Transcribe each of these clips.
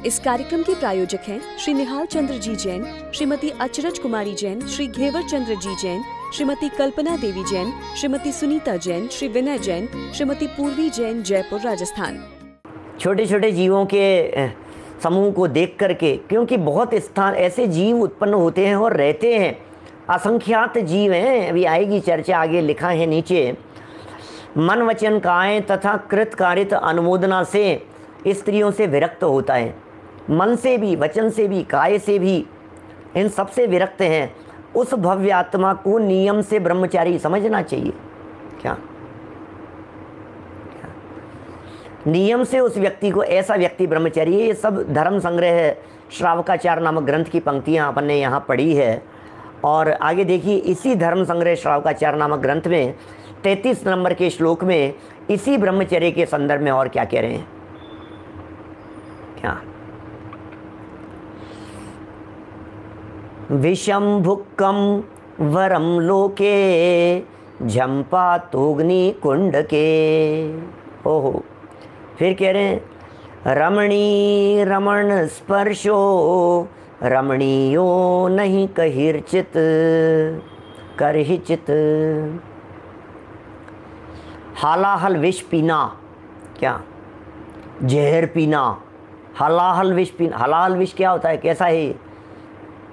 इस कार्यक्रम के प्रायोजक हैं श्री निहाल चंद्र जी जैन, श्रीमती अचरज कुमारी जैन, श्री घेवर चंद्र जी जैन, श्रीमती कल्पना देवी जैन, श्रीमती सुनीता जैन, श्री विनय जैन, श्रीमती पूर्वी जैन, जयपुर, राजस्थान। छोटे छोटे जीवों के समूह को देख करके, क्योंकि बहुत स्थान ऐसे जीव उत्पन्न होते हैं और रहते हैं, असंख्यात जीव हैं, अभी आएगी चर्चा, आगे लिखा है नीचे। मन वचन कायें तथा कृत कारित अनुमोदना से स्त्रियों से विरक्त होता है। मन से भी, वचन से भी, काय से भी, इन सब से विरक्त हैं। उस भव्य आत्मा को नियम से ब्रह्मचारी समझना चाहिए। क्या नियम से उस व्यक्ति को, ऐसा व्यक्ति ब्रह्मचारी है। ये सब धर्म संग्रह श्रावकाचार नामक ग्रंथ की पंक्तियाँ अपन ने यहाँ पढ़ी है। और आगे देखिए, इसी धर्म संग्रह श्रावकाचार नामक ग्रंथ में 33 नंबर के श्लोक में इसी ब्रह्मचर्य के संदर्भ में और क्या कह रहे हैं। क्या विषम भुक्कम वरम लोके झंपा तोग्नि कुंड के। ओहो, फिर कह रहे हैं रमणी रमण स्पर्शो रमणीयो नहीं कहिर्चित करहिचित। हालाहल विष पीना, क्या जहर पीना, हलाहल विष पीना। हलाहल विष क्या होता है, कैसा है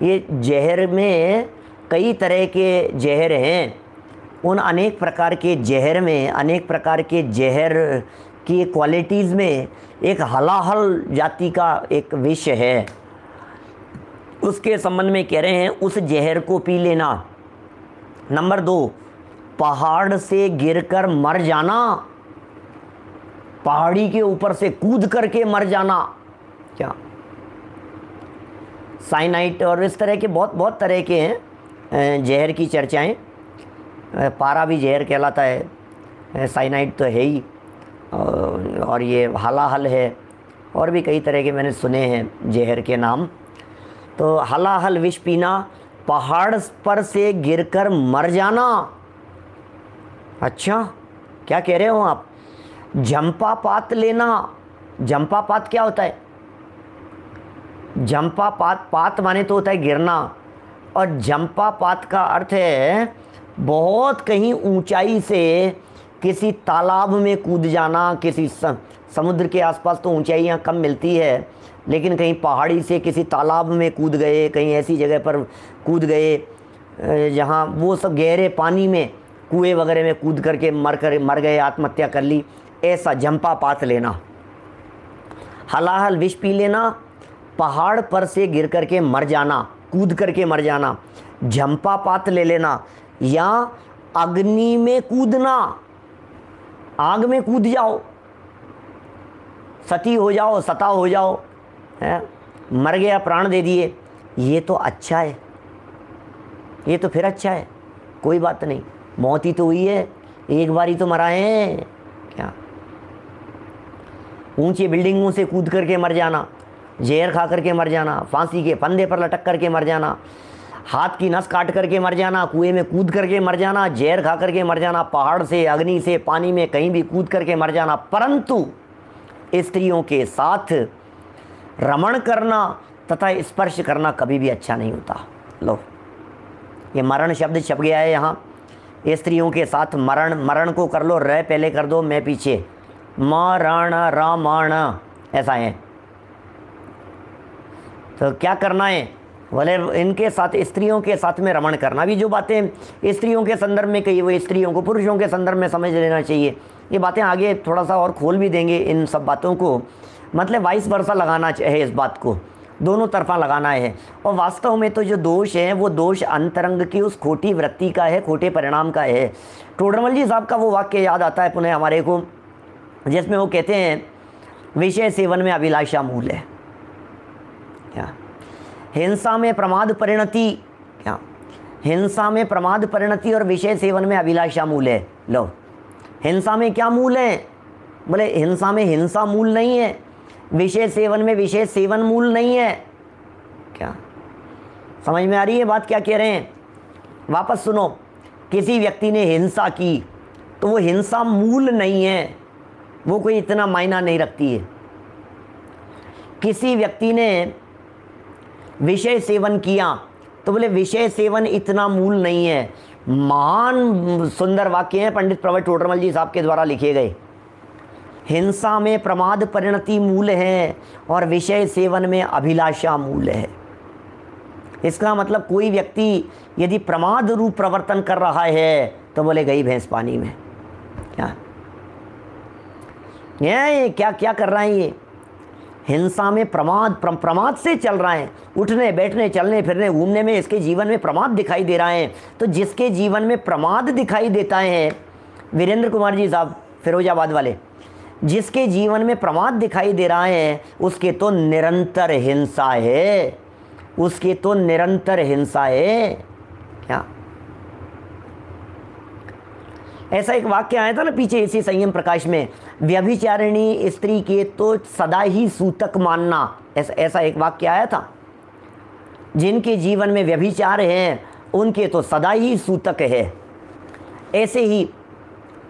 ये? जहर में कई तरह के जहर हैं। उन अनेक प्रकार के जहर में, अनेक प्रकार के जहर की क्वालिटीज़ में एक हलाहल जाति का एक विष है। उसके संबंध में कह रहे हैं उस जहर को पी लेना। नंबर 2, पहाड़ से गिरकर मर जाना, पहाड़ी के ऊपर से कूद करके मर जाना। क्या साइनाइट और इस तरह के बहुत तरह के हैं जहर की चर्चाएं। पारा भी जहर कहलाता है, साइनाइट तो है ही, और ये हलाहल है, और भी कई तरह के मैंने सुने हैं जहर के नाम। तो हलाहल विष पीना, पहाड़ पर से गिरकर मर जाना। अच्छा, क्या कह रहे हो आप? झंपा पात लेना। झंपा पात क्या होता है? झंपा पात, पात माने तो होता है गिरना, और झंपा पात का अर्थ है बहुत कहीं ऊंचाई से किसी तालाब में कूद जाना। किसी समुद्र के आसपास तो ऊंचाइयाँ कम मिलती है, लेकिन कहीं पहाड़ी से किसी तालाब में कूद गए, कहीं ऐसी जगह पर कूद गए जहाँ वो सब गहरे पानी में, कुएं वगैरह में कूद करके मर गए, आत्महत्या कर ली। ऐसा झंपा पात लेना। हलाहल विष पी लेना, पहाड़ पर से गिर करके मर जाना, कूद करके मर जाना। झंपा पात ले लेना, या अग्नि में कूदना, आग में कूद जाओ, सती हो जाओ, सता हो जाओ, है मर गया, प्राण दे दिए। ये तो अच्छा है, ये तो फिर अच्छा है, कोई बात नहीं, मौत ही तो हुई है, एक बार ही तो मरा है। क्या ऊंची बिल्डिंगों से कूद करके मर जाना, जहर खा करके मर जाना, फांसी के फंदे पर लटक करके मर जाना, हाथ की नस काट करके मर जाना, कुएं में कूद करके मर जाना, जहर खा करके मर जाना, पहाड़ से, अग्नि से, पानी में कहीं भी कूद करके मर जाना। परंतु स्त्रियों के साथ रमण करना तथा स्पर्श करना कभी भी अच्छा नहीं होता। लो, ये मरण शब्द छप गया है यहाँ। स्त्रियों के साथ मरण, मरण को कर लो, र पहले कर दो, मैं पीछे, मरण रामाण, ऐसा है। तो क्या करना है बोले, इनके साथ, स्त्रियों के साथ में रमण करना। भी जो बातें स्त्रियों के संदर्भ में कही, वो स्त्रियों को पुरुषों के संदर्भ में समझ लेना चाहिए। ये बातें आगे थोड़ा सा और खोल भी देंगे इन सब बातों को, मतलब वाइस वर्सा लगाना चाहिए, इस बात को दोनों तरफा लगाना है। और वास्तव में तो जो दोष है वो दोष अंतरंग की उस खोटी वृत्ति का है, खोटे परिणाम का है। टोडरमल जी साहब का वो वाक्य याद आता है पुनः हमारे को, जिसमें वो कहते हैं विषय सेवन में अभिलाषा मूल है। क्या हिंसा में प्रमाद परिणति, क्या हिंसा में प्रमाद परिणति और विषय सेवन में अभिलाषा मूल है। लो, हिंसा में क्या मूल है? बोले हिंसा में हिंसा मूल नहीं है, विषय सेवन में विषय सेवन मूल नहीं है। क्या समझ में आ रही है बात क्या कह रहे हैं? वापस सुनो, किसी व्यक्ति ने हिंसा की तो वो हिंसा मूल नहीं है, वो कोई इतना मायना नहीं रखती है। किसी व्यक्ति ने विषय सेवन किया तो बोले विषय सेवन इतना मूल नहीं है। महान सुंदर वाक्य हैं पंडित प्रवर टोडरमल जी साहब के द्वारा लिखे गए। हिंसा में प्रमाद परिणति मूल है और विषय सेवन में अभिलाषा मूल है। इसका मतलब कोई व्यक्ति यदि प्रमाद रूप प्रवर्तन कर रहा है तो बोले गई भैंस पानी में। ये क्या क्या कर रहा है? ये हिंसा में प्रमाद से चल रहा है। उठने बैठने चलने फिरने घूमने में इसके जीवन में प्रमाद दिखाई दे रहा है। तो जिसके जीवन में प्रमाद दिखाई देता है, वीरेंद्र कुमार जी साहब फिरोजाबाद वाले, जिसके जीवन में प्रमाद दिखाई दे रहा है उसके तो निरंतर हिंसा है, उसके तो निरंतर हिंसा है। क्या ऐसा एक वाक्य आया था ना पीछे इसी संयम प्रकाश में, व्यभिचारिणी स्त्री के तो सदा ही सूतक मानना, ऐसा एक वाक्य आया था। जिनके जीवन में व्यभिचार है उनके तो सदा ही सूतक है। ऐसे ही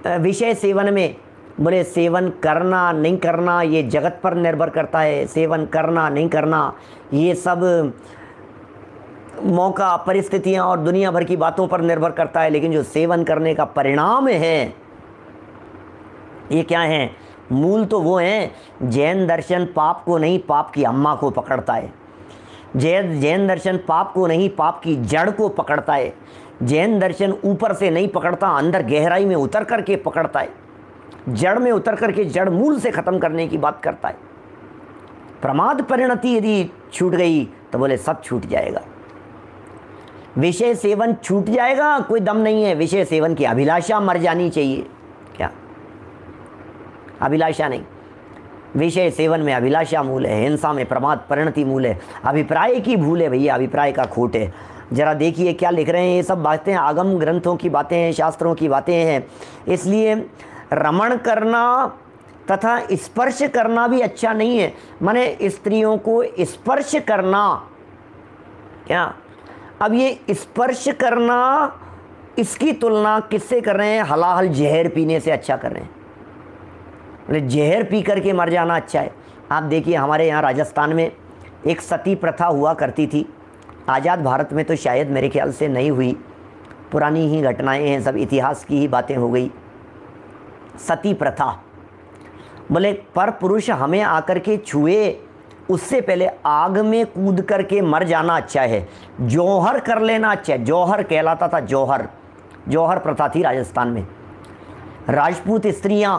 विषय सेवन में बोले सेवन करना नहीं करना ये जगत पर निर्भर करता है। सेवन करना नहीं करना ये सब मौका परिस्थितियां और दुनिया भर की बातों पर निर्भर करता है। लेकिन जो सेवन करने का परिणाम है ये क्या है? मूल तो वो है, जैन दर्शन पाप को नहीं पाप की अम्मा को पकड़ता है। जैन दर्शन पाप को नहीं पाप की जड़ को पकड़ता है। जैन दर्शन ऊपर से नहीं पकड़ता, अंदर गहराई में उतर करके पकड़ता है। जड़ में उतर करके जड़ मूल से ख़त्म करने की बात करता है। प्रमाद परिणति यदि छूट गई तो बोले सब छूट जाएगा। विषय सेवन छूट जाएगा, कोई दम नहीं है। विषय सेवन की अभिलाषा मर जानी चाहिए। क्या अभिलाषा नहीं, विषय सेवन में अभिलाषा मूल है, हिंसा में प्रमाद परिणति मूल है। अभिप्राय की भूल है भैया, अभिप्राय का खोट है। जरा देखिए क्या लिख रहे हैं। ये सब बातें आगम ग्रंथों की बातें हैं, शास्त्रों की बातें हैं। इसलिए रमण करना तथा स्पर्श करना भी अच्छा नहीं है। माने स्त्रियों को स्पर्श करना, क्या अब ये स्पर्श करना इसकी तुलना किससे कर रहे हैं? हलाहल जहर पीने से अच्छा कर रहे हैं। बोले जहर पी करके मर जाना अच्छा है। आप देखिए हमारे यहाँ राजस्थान में एक सती प्रथा हुआ करती थी। आज़ाद भारत में तो शायद मेरे ख्याल से नहीं हुई, पुरानी ही घटनाएं हैं, सब इतिहास की ही बातें हो गई। सती प्रथा, बोले पर पुरुष हमें आकर के छुए उससे पहले आग में कूद करके मर जाना अच्छा है, जौहर कर लेना अच्छा है। जौहर कहलाता था, जौहर, जौहर प्रथा थी राजस्थान में। राजपूत स्त्रियां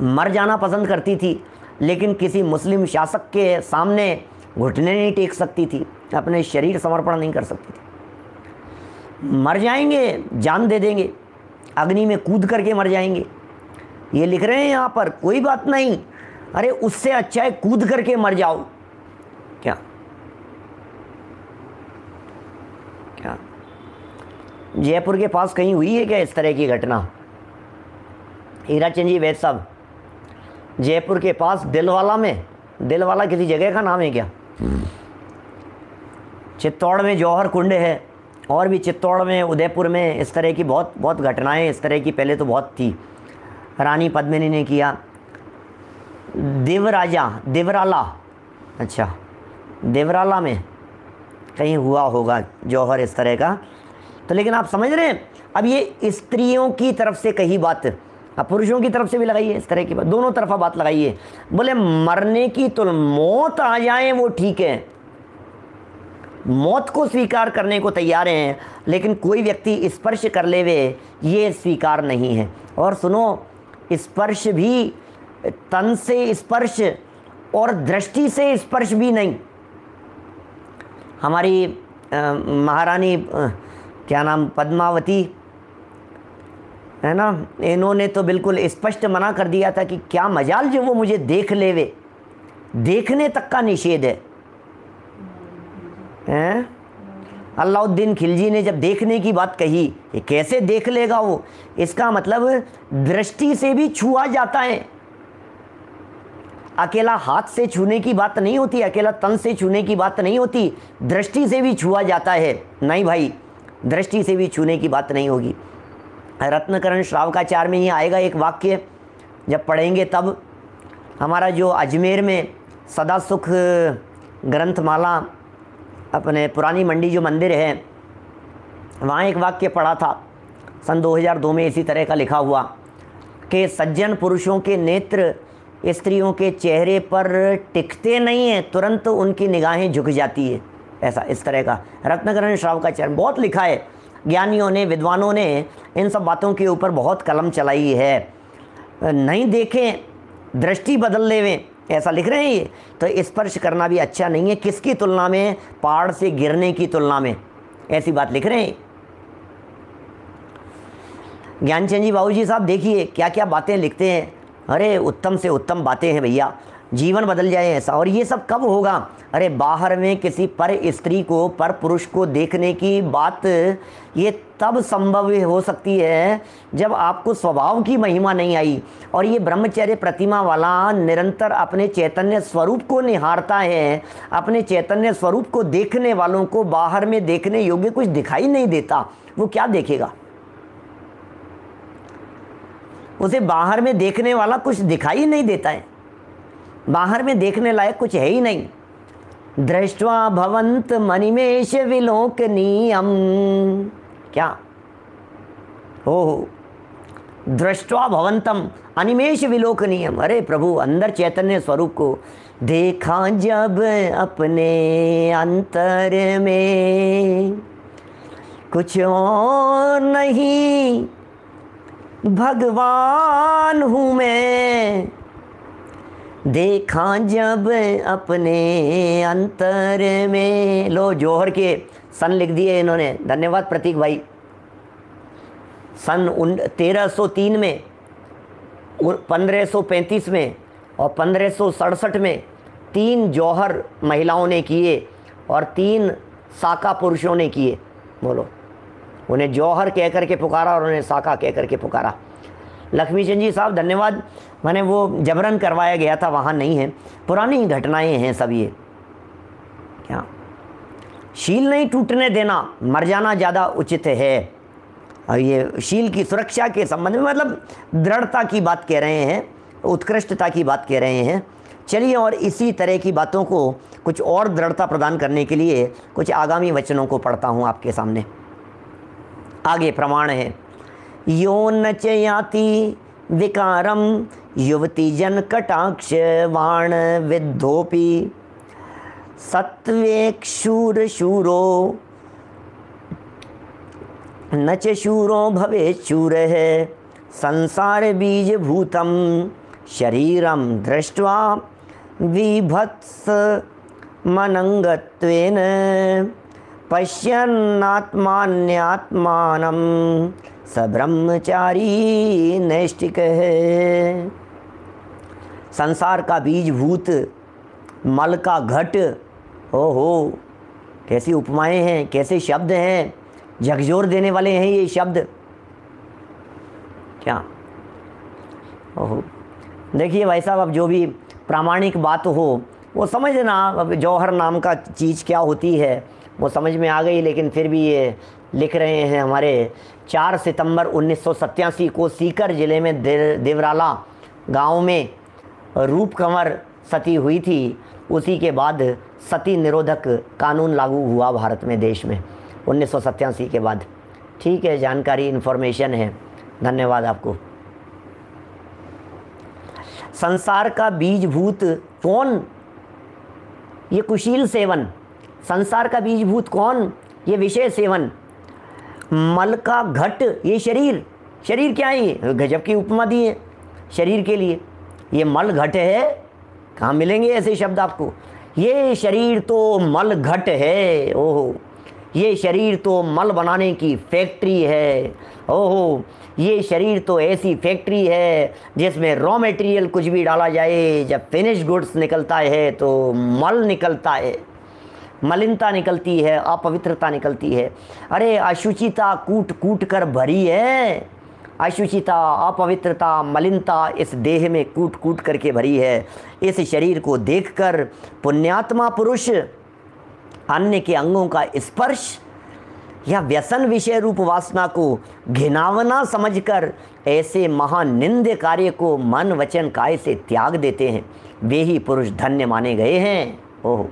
मर जाना पसंद करती थी, लेकिन किसी मुस्लिम शासक के सामने घुटने नहीं टेक सकती थी, अपने शरीर समर्पण नहीं कर सकती थी। मर जाएंगे, जान दे देंगे, अग्नि में कूद करके मर जाएंगे। ये लिख रहे हैं यहाँ पर, कोई बात नहीं, अरे उससे अच्छा है कूद करके मर जाओ। क्या क्या जयपुर के पास कहीं हुई है क्या इस तरह की घटना? हीराचंद जी वैद साहब, जयपुर के पास दिलवाला में, दिलवाला किसी जगह का नाम है क्या? चित्तौड़ में जौहर कुंड है, और भी चित्तौड़ में, उदयपुर में इस तरह की बहुत बहुत घटनाएं इस तरह की पहले तो बहुत थी। रानी पद्मिनी ने किया। देवराजा, देवराला, अच्छा देवराला में कहीं हुआ होगा जौहर इस तरह का। तो लेकिन आप समझ रहे हैं, अब ये स्त्रियों की तरफ से कही बात, अब पुरुषों की तरफ से भी लगाइए इस तरह की बात, दोनों तरफा बात लगाइए। बोले मरने की तो मौत आ जाए वो ठीक है, मौत को स्वीकार करने को तैयार हैं, लेकिन कोई व्यक्ति स्पर्श कर लेवे ये स्वीकार नहीं है। और सुनो, स्पर्श भी तन से स्पर्श और दृष्टि से स्पर्श भी नहीं। हमारी महारानी क्या नाम, पद्मावती है ना, इन्होंने तो बिल्कुल स्पष्ट मना कर दिया था कि क्या मजाल जो वो मुझे देख लेवे, देखने तक का निषेध है। अलाउद्दीन खिलजी ने जब देखने की बात कही, ये कैसे देख लेगा वो? इसका मतलब दृष्टि से भी छुआ जाता है। अकेला हाथ से छूने की बात नहीं होती, अकेला तन से छूने की बात नहीं होती, दृष्टि से भी छुआ जाता है। नहीं भाई, दृष्टि से भी छूने की बात नहीं होगी। रत्नकरण श्रावकाचार में ही आएगा एक वाक्य, जब पढ़ेंगे तब। हमारा जो अजमेर में सदा सुख ग्रंथमाला अपने पुरानी मंडी जो मंदिर है, वहाँ एक वाक्य पढ़ा था सन 2002 में इसी तरह का लिखा हुआ कि सज्जन पुरुषों के नेत्र स्त्रियों के चेहरे पर टिकते नहीं हैं, तुरंत उनकी निगाहें झुक जाती है। ऐसा इस तरह का रत्नकरण श्राव का चरण बहुत लिखा है। ज्ञानियों ने, विद्वानों ने इन सब बातों के ऊपर बहुत कलम चलाई है। नहीं देखें दृष्टि बदल लेवें, ऐसा लिख रहे हैं ये। तो स्पर्श करना भी अच्छा नहीं है, किसकी तुलना में? पहाड़ से गिरने की तुलना में, ऐसी बात लिख रहे हैं ज्ञानचंद जी बाबू जी साहब। देखिए क्या क्या बातें लिखते हैं। अरे उत्तम से उत्तम बातें हैं भैया, जीवन बदल जाए ऐसा। और ये सब कब होगा? अरे बाहर में किसी पर स्त्री को, पर पुरुष को देखने की बात ये तब संभव हो सकती है जब आपको स्वभाव की महिमा नहीं आई। और ये ब्रह्मचर्य प्रतिमा वाला निरंतर अपने चैतन्य स्वरूप को निहारता है, अपने चैतन्य स्वरूप को देखने वालों को बाहर में देखने योग्य कुछ दिखाई नहीं देता। वो क्या देखेगा? उसे बाहर में देखने वाला कुछ दिखाई नहीं देता है, बाहर में देखने लायक कुछ है ही नहीं। दृष्ट्वा भवंत मनिमेष विलोकनीयम, क्या हो दृष्ट्वा भवंतम अनिमेष विलोकनीयम। अरे प्रभु अंदर चैतन्य स्वरूप को देखा जब अपने अंतर में, कुछ और नहीं भगवान हूँ मैं, देखा जब अपने अंतर में। लो जौहर के सन लिख दिए इन्होंने, धन्यवाद प्रतीक भाई। सन 1303 में, 1535 में और 1567 में 3 जौहर महिलाओं ने किए और 3 साका पुरुषों ने किए। बोलो, उन्हें जौहर कह करके पुकारा और उन्हें साका कह करके पुकारा। लक्ष्मीचंद जी साहब धन्यवाद। मैंने वो जबरन करवाया गया था, वहाँ नहीं है, पुरानी घटनाएं हैं सब। ये क्या शील नहीं टूटने देना, मर जाना ज़्यादा उचित है। और ये शील की सुरक्षा के संबंध में मतलब दृढ़ता की बात कह रहे हैं, उत्कृष्टता की बात कह रहे हैं। चलिए, और इसी तरह की बातों को कुछ और दृढ़ता प्रदान करने के लिए कुछ आगामी वचनों को पढ़ता हूँ आपके सामने। आगे प्रमाण है, यो नचयाति विकारम युवती जन कटाक्ष वाण विद्धोपि सत्वेक शूर शूरो नच शूरो भवे शूर है संसार बीज भूतम शरीरम दृष्ट्वा विभत्स मनंगत्वेन पश्यन्नात्मान्यात्मानं स ब्रह्मचारी नैष्टिक है। संसार का बीजभूत मल का घट, ओहो कैसी उपमाएं हैं, कैसे शब्द हैं, झकझोर देने वाले हैं ये शब्द। क्या ओहो, देखिए भाई साहब, अब जो भी प्रामाणिक बात हो वो समझना। अब जौहर नाम का चीज़ क्या होती है वो समझ में आ गई, लेकिन फिर भी ये लिख रहे हैं। हमारे 4 सितंबर 1987 को सीकर ज़िले में देवराला गांव में रूप कंवर सती हुई थी। उसी के बाद सती निरोधक कानून लागू हुआ भारत में, देश में 1987 के बाद। ठीक है, जानकारी इन्फॉर्मेशन है, धन्यवाद आपको। संसार का बीजभूत कौन? ये कुशील सेवन। संसार का बीजभूत कौन? ये विषय सेवन। मल का घट, ये शरीर। शरीर क्या है? ये गजब की उपमा दी है शरीर के लिए। ये मल घट है, कहाँ मिलेंगे ऐसे शब्द आपको? ये शरीर तो मल घट है। ओहो, ये शरीर तो मल बनाने की फैक्ट्री है। ओहो, ये शरीर तो ऐसी फैक्ट्री है जिसमें रॉ मटेरियल कुछ भी डाला जाए, जब फिनिश गुड्स निकलता है तो मल निकलता है, मलिनता निकलती है, अपवित्रता निकलती है। अरे अशुचिता कूट कूट कर भरी है। अशुचिता, अपवित्रता, मलिनता इस देह में कूट कूट करके भरी है। इस शरीर को देखकर पुण्यात्मा पुरुष अन्य के अंगों का स्पर्श या व्यसन विषय रूप वासना को घिनावना समझकर ऐसे महानिंद कार्य को मन वचन काय से त्याग देते हैं, वे ही पुरुष धन्य माने गए हैं। ओह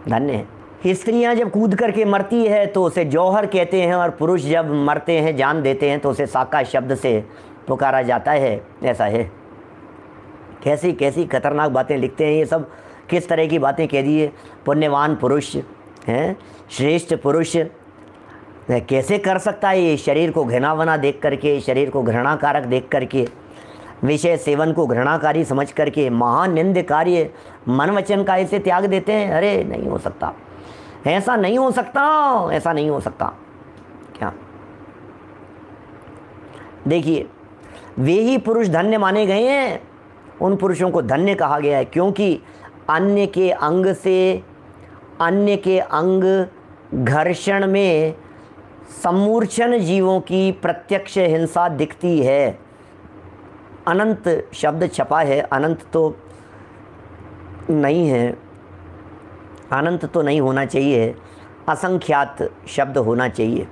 धन्य है। स्त्रियां जब कूद करके मरती है तो उसे जौहर कहते हैं, और पुरुष जब मरते हैं, जान देते हैं, तो उसे साका शब्द से पुकारा जाता है। ऐसा है। कैसी कैसी खतरनाक बातें लिखते हैं ये सब, किस तरह की बातें कह दी है। पुण्यवान पुरुष हैं, श्रेष्ठ पुरुष कैसे कर सकता है ये, शरीर को घृणावना देख करके, शरीर को घृणाकारक देख करके, विषय सेवन को घृणाकारी समझ करके महानिंद कार्य मन वचन काय से त्याग देते हैं। अरे नहीं हो सकता, ऐसा नहीं हो सकता, ऐसा नहीं हो सकता। क्या देखिए, वे ही पुरुष धन्य माने गए हैं। उन पुरुषों को धन्य कहा गया है, क्योंकि अन्य के अंग घर्षण में सम्मूर्छन जीवों की प्रत्यक्ष हिंसा दिखती है। अनंत शब्द छपा है, अनंत तो नहीं है, अनंत तो नहीं होना चाहिए, असंख्यात शब्द होना चाहिए।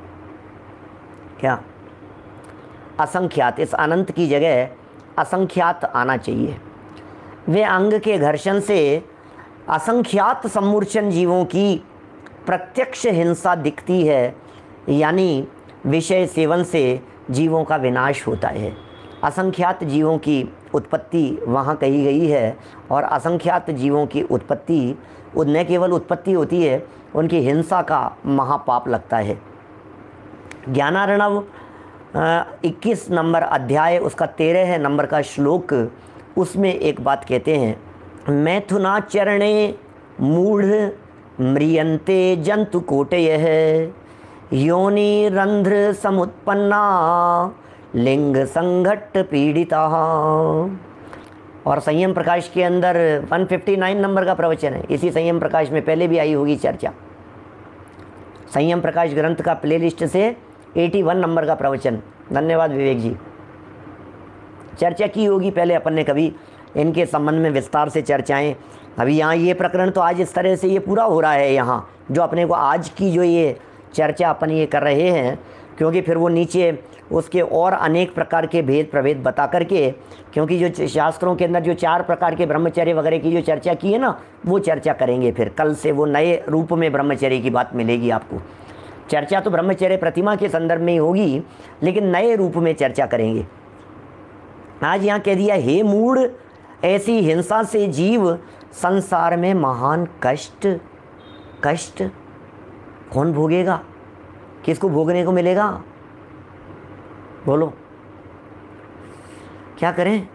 क्या असंख्यात, इस अनंत की जगह असंख्यात आना चाहिए। वे अंग के घर्षण से असंख्यात सम्मूर्छन जीवों की प्रत्यक्ष हिंसा दिखती है, यानी विषय सेवन से जीवों का विनाश होता है। असंख्यात जीवों की उत्पत्ति वहाँ कही गई है, और असंख्यात जीवों की उत्पत्ति न केवल उत्पत्ति होती है, उनकी हिंसा का महापाप लगता है। ज्ञानार्णव 21 नंबर अध्याय, उसका 13 नंबर का श्लोक, उसमें एक बात कहते हैं, मैथुनाचरणे मूढ़ म्रियन्ते जंतु कोटयः योनि रंध्र समुत्पन्ना लिंग संघट्ट पीड़िता। और संयम प्रकाश के अंदर 159 नंबर का प्रवचन है। इसी संयम प्रकाश में पहले भी आई होगी चर्चा। संयम प्रकाश ग्रंथ का प्लेलिस्ट से 81 नंबर का प्रवचन। धन्यवाद विवेक जी। चर्चा की होगी पहले अपन ने कभी इनके संबंध में विस्तार से चर्चाएं। अभी यहाँ ये प्रकरण तो आज इस तरह से ये पूरा हो रहा है यहाँ, जो अपने को आज की जो ये चर्चा अपन ये कर रहे हैं, क्योंकि फिर वो नीचे उसके और अनेक प्रकार के भेद प्रभेद बता करके, क्योंकि जो शास्त्रों के अंदर जो 4 प्रकार के ब्रह्मचर्य वगैरह की जो चर्चा की है ना, वो चर्चा करेंगे। फिर कल से वो नए रूप में ब्रह्मचर्य की बात मिलेगी आपको। चर्चा तो ब्रह्मचर्य प्रतिमा के संदर्भ में ही होगी, लेकिन नए रूप में चर्चा करेंगे। आज यहाँ कह दिया, हे मूढ़, ऐसी हिंसा से जीव संसार में महान कष्ट कौन भोगेगा? किसको भोगने को मिलेगा? बोलो, क्या करें?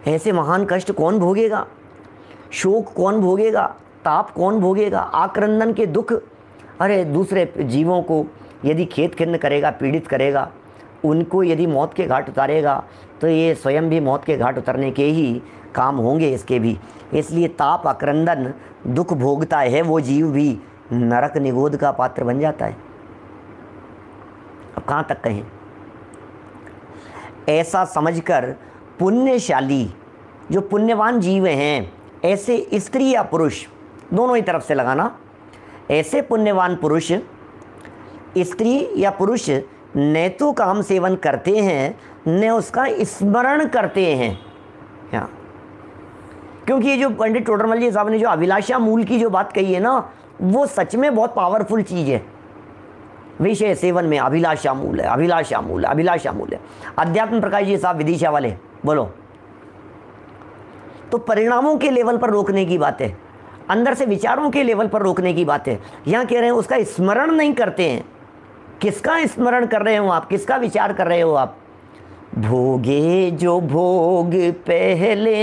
ऐसे महान कष्ट कौन भोगेगा? शोक कौन भोगेगा? ताप कौन भोगेगा? आक्रंदन के दुख। अरे दूसरे जीवों को यदि खेत खिन्न करेगा, पीड़ित करेगा, उनको यदि मौत के घाट उतारेगा, तो ये स्वयं भी मौत के घाट उतरने के ही काम होंगे इसके भी। इसलिए ताप आक्रंदन दुख भोगता है वो जीव भी नरक निगोद का पात्र बन जाता है। अब कहाँ तक कहें? ऐसा समझकर पुण्यशाली, जो पुण्यवान जीव हैं, ऐसे स्त्री या पुरुष, दोनों ही तरफ से लगाना, ऐसे पुण्यवान पुरुष, स्त्री या पुरुष, न तो काम सेवन करते हैं न उसका स्मरण करते हैं। क्या? क्योंकि ये जो पंडित टोडरमल जी साहब ने जो अभिलाषा मूल की जो बात कही है ना, वो सच में बहुत पावरफुल चीज़ है। विषय सेवन में अभिलाषा मूल है, अभिलाषा मूल है, अभिलाषा मूल है। अध्यात्म प्रकाश जी साहब विदिशा वाले, बोलो। तो परिणामों के लेवल पर रोकने की बात है, अंदर से विचारों के लेवल पर रोकने की बात है। यहाँ कह रहे हैं उसका स्मरण नहीं करते हैं। किसका स्मरण कर रहे हो आप? किसका विचार कर रहे हो आप? भोगे जो भोग पहले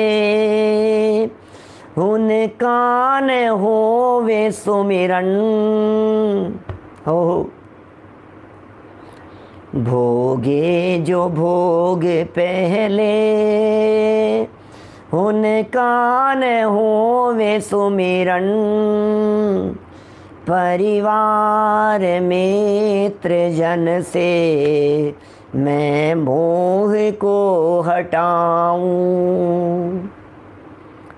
उनका न होवे सुमिरन हो। भोगे जो भोग पहले उनका न होवे सुमिरन। परिवार मित्र जन से मैं मोह को हटाऊं।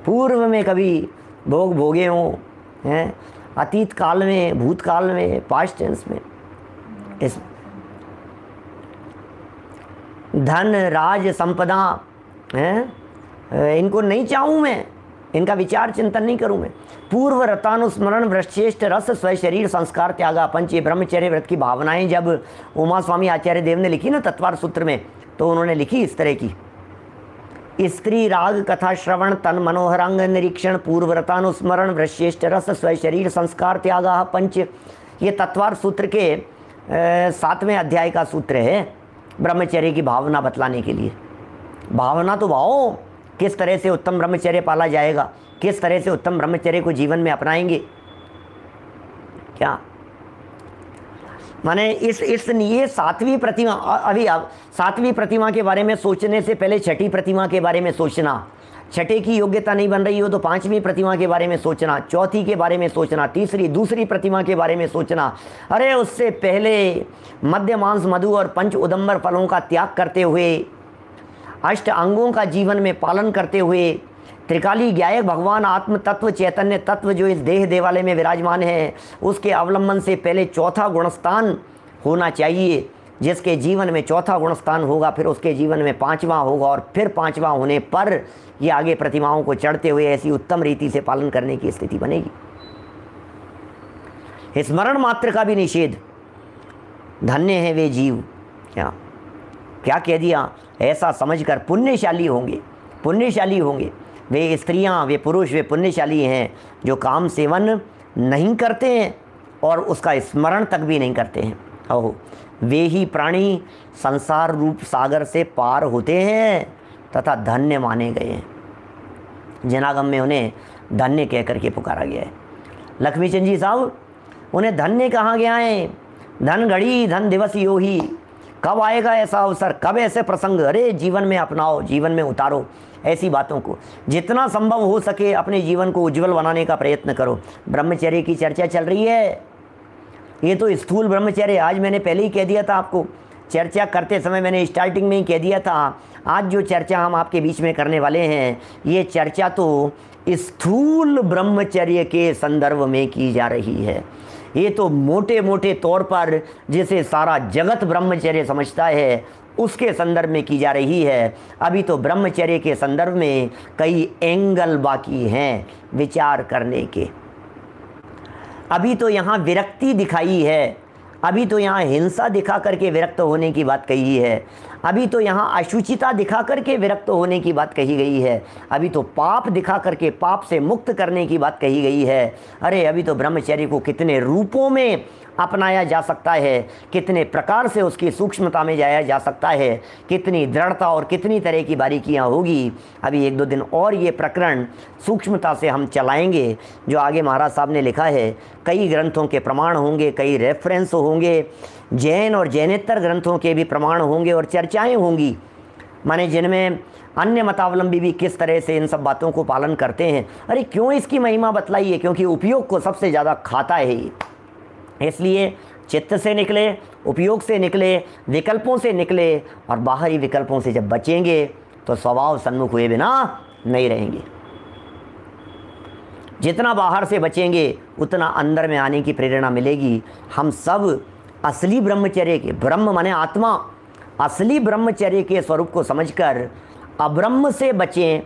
पूर्व में कभी भोग भोगे हों, हैं, अतीत काल में, भूतकाल में, पास्ट टेंस में, इस धन राज संपदा है, इनको नहीं चाहूँ मैं, इनका विचार चिंतन नहीं करूँ मैं। पूर्व रतानुस्मरण वृश्चेष्ट रस स्व शरीर संस्कार त्यागा पंच, ये ब्रह्मचर्य व्रत की भावनाएं जब उमा स्वामी आचार्य देव ने लिखी ना तत्वार सूत्र में, तो उन्होंने लिखी इस तरह की, स्त्री राग कथा श्रवण तन मनोहरांग निरीक्षण पूर्व रतानुस्मरण वृश्चेष्ट रस स्व शरीर संस्कार त्यागा पंच, ये तत्वार सूत्र के 7वें अध्याय का सूत्र है ब्रह्मचर्य की भावना बतलाने के लिए। भावना तो भाव किस तरह से उत्तम ब्रह्मचर्य पाला जाएगा, किस तरह से उत्तम ब्रह्मचर्य को जीवन में अपनाएंगे। क्या माने इस ये 7वीं प्रतिमा, अभी आप 7वीं प्रतिमा के बारे में सोचने से पहले 6ठी प्रतिमा के बारे में सोचना, 6ठे की योग्यता नहीं बन रही हो तो 5वीं प्रतिमा के बारे में सोचना, 4थी के बारे में सोचना, दूसरी प्रतिमा के बारे में सोचना। अरे उससे पहले मध्य मांस मधु और पंच उदंबर फलों का त्याग करते हुए, अष्ट अंगों का जीवन में पालन करते हुए, त्रिकाली ज्ञायक भगवान आत्म तत्व चैतन्य तत्व जो इस देह देवालय में विराजमान है, उसके अवलंबन से पहले 4था गुणस्थान होना चाहिए। जिसके जीवन में 4था गुणस्थान होगा, फिर उसके जीवन में 5वां होगा, और फिर 5वां होने पर ये आगे प्रतिमाओं को चढ़ते हुए ऐसी उत्तम रीति से पालन करने की स्थिति बनेगी। स्मरण मात्र का भी निषेध, धन्य है वे जीव, क्या कह दिया, ऐसा समझकर पुण्यशाली होंगे, पुण्यशाली होंगे वे स्त्रियां, वे पुरुष, वे पुण्यशाली हैं जो काम सेवन नहीं करते हैं और उसका स्मरण तक भी नहीं करते हैं। ओहो, वे ही प्राणी संसार रूप सागर से पार होते हैं तथा धन्य माने गए हैं। जनागम में उन्हें धन्य कह करके पुकारा गया है। लक्ष्मीचंद जी साहब, उन्हें धन्य कहा गया है। धन घड़ी धन दिवस यो ही, कब आएगा ऐसा अवसर, कब ऐसे प्रसंग, अरे जीवन में अपनाओ, जीवन में उतारो ऐसी बातों को। जितना संभव हो सके अपने जीवन को उज्जवल बनाने का प्रयत्न करो। ब्रह्मचर्य की चर्चा चल रही है, ये तो स्थूल ब्रह्मचर्य, आज मैंने पहले ही कह दिया था आपको, चर्चा करते समय मैंने स्टार्टिंग में ही कह दिया था, आज जो चर्चा हम आपके बीच में करने वाले हैं, ये चर्चा तो स्थूल ब्रह्मचर्य के संदर्भ में की जा रही है। ये तो मोटे मोटे तौर पर जिसे सारा जगत ब्रह्मचर्य समझता है उसके संदर्भ में की जा रही है। अभी तो ब्रह्मचर्य के संदर्भ में कई एंगल बाकी हैं विचार करने के। अभी तो यहाँ विरक्ति दिखाई है, अभी तो यहाँ हिंसा दिखा करके विरक्त होने की बात कही है, अभी तो यहाँ अशुचिता दिखा करके विरक्त होने की बात कही गई है, अभी तो पाप दिखा करके पाप से मुक्त करने की बात कही गई है। अरे अभी तो ब्रह्मचर्य को कितने रूपों में अपनाया जा सकता है, कितने प्रकार से उसकी सूक्ष्मता में जाया जा सकता है, कितनी दृढ़ता और कितनी तरह की बारीकियां होगी। अभी 1-2 दिन और ये प्रकरण सूक्ष्मता से हम चलाएंगे जो आगे महाराज साहब ने लिखा है। कई ग्रंथों के प्रमाण होंगे, कई रेफरेंस होंगे, जैन और जैनेतर ग्रंथों के भी प्रमाण होंगे और चर्चाएँ होंगी, माने जिनमें अन्य मतावलंबी भी किस तरह से इन सब बातों को पालन करते हैं। अरे क्यों इसकी महिमा बतलाई है, क्योंकि उपयोग को सबसे ज़्यादा खाता है ये, इसलिए चित्त से निकले, उपयोग से निकले, विकल्पों से निकले, और बाहरी विकल्पों से जब बचेंगे तो स्वभाव सन्मुख हुए बिना नहीं रहेंगे। जितना बाहर से बचेंगे उतना अंदर में आने की प्रेरणा मिलेगी। हम सब असली ब्रह्मचर्य के, ब्रह्म माने आत्मा, असली ब्रह्मचर्य के स्वरूप को समझकर अब्रह्म से बचें,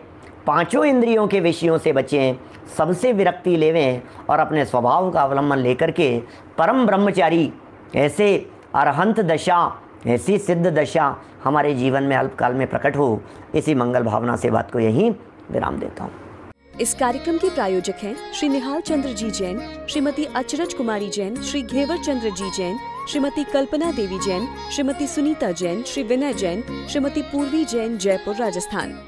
5 इंद्रियों के विषयों से बचें, सबसे विरक्ति लेवें और अपने स्वभाव का अवलंबन लेकर के परम ब्रह्मचारी, ऐसे अरहंत दशा, ऐसी सिद्ध दशा हमारे जीवन में अल्पकाल में प्रकट हो। इसी मंगल भावना से बात को यहीं विराम देता हूँ। इस कार्यक्रम के प्रायोजक हैं श्री निहाल चंद्र जी जैन, श्रीमती अचरज कुमारी जैन, श्री घेवर चंद्र जी जैन, श्रीमती कल्पना देवी जैन, श्रीमती सुनीता जैन, श्री विनय जैन, श्रीमती पूर्वी जैन, जयपुर, राजस्थान।